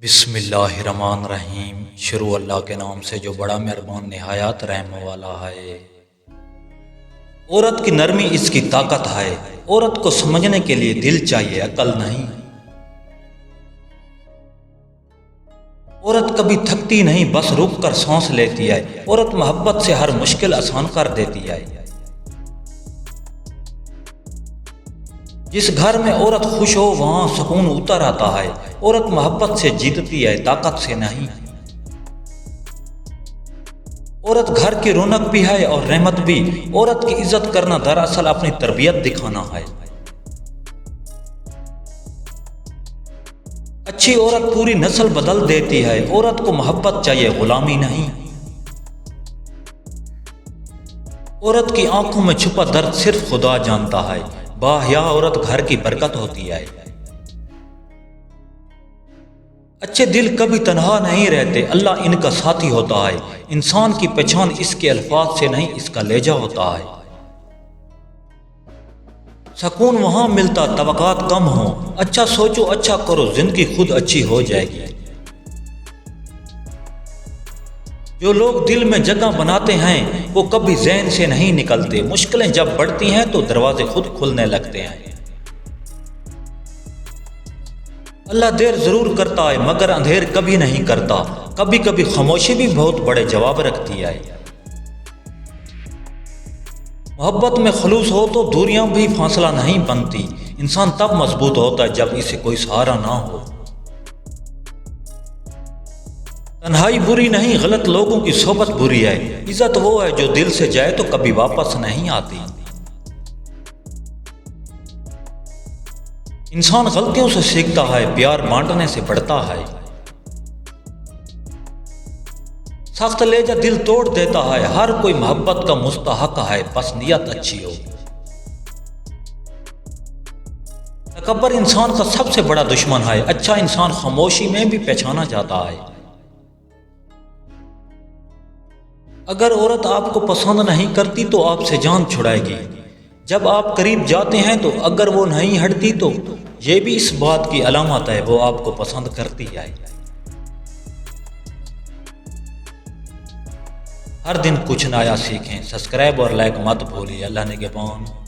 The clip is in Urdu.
بسم اللہ الرحمن الرحیم۔ شروع اللہ کے نام سے جو بڑا مہربان نہایت رحم والا ہے۔ عورت کی نرمی اس کی طاقت ہے۔ عورت کو سمجھنے کے لیے دل چاہیے، عقل نہیں۔ عورت کبھی تھکتی نہیں، بس رک کر سانس لیتی ہے۔ عورت محبت سے ہر مشکل آسان کر دیتی ہے۔ جس گھر میں عورت خوش ہو وہاں سکون اتر آتا ہے۔ عورت محبت سے جیتتی ہے، طاقت سے نہیں۔ عورت گھر کی رونق بھی ہے اور رحمت بھی۔ عورت کی عزت کرنا دراصل اپنی تربیت دکھانا ہے۔ اچھی عورت پوری نسل بدل دیتی ہے۔ عورت کو محبت چاہیے، غلامی نہیں۔ عورت کی آنکھوں میں چھپا درد صرف خدا جانتا ہے۔ باحیا عورت گھر کی برکت ہوتی ہے۔ اچھے دل کبھی تنہا نہیں رہتے، اللہ ان کا ساتھی ہوتا ہے۔ انسان کی پہچان اس کے الفاظ سے نہیں، اس کا لہجہ ہوتا ہے۔ سکون وہاں ملتا توقعات کم ہو۔ اچھا سوچو، اچھا کرو، زندگی خود اچھی ہو جائے گی۔ جو لوگ دل میں جگہ بناتے ہیں وہ کبھی ذہن سے نہیں نکلتے۔ مشکلیں جب بڑھتی ہیں تو دروازے خود کھلنے لگتے ہیں۔ اللہ دیر ضرور کرتا ہے مگر اندھیر کبھی نہیں کرتا۔ کبھی کبھی خاموشی بھی بہت بڑے جواب رکھتی ہے۔ محبت میں خلوص ہو تو دوریاں بھی فاصلہ نہیں بنتی۔ انسان تب مضبوط ہوتا ہے جب اسے کوئی سہارا نہ ہو۔ تنہائی بری نہیں، غلط لوگوں کی صحبت بری ہے۔ عزت وہ ہے جو دل سے جائے تو کبھی واپس نہیں آتی۔ انسان غلطیوں سے سیکھتا ہے، پیار بانٹنے سے بڑھتا ہے۔ سخت لہجہ دل توڑ دیتا ہے۔ ہر کوئی محبت کا مستحق ہے، بس نیت اچھی ہو۔ تکبر انسان کا سب سے بڑا دشمن ہے۔ اچھا انسان خاموشی میں بھی پہچانا جاتا ہے۔ اگر عورت آپ کو پسند نہیں کرتی تو آپ سے جان چھڑائے گی۔ جب آپ قریب جاتے ہیں تو اگر وہ نہیں ہٹتی تو یہ بھی اس بات کی علامت ہے وہ آپ کو پسند کرتی ہے۔ ہر دن کچھ نیا سیکھیں۔ سبسکرائب اور لائک مت بھولیے۔ اللہ نگہبان۔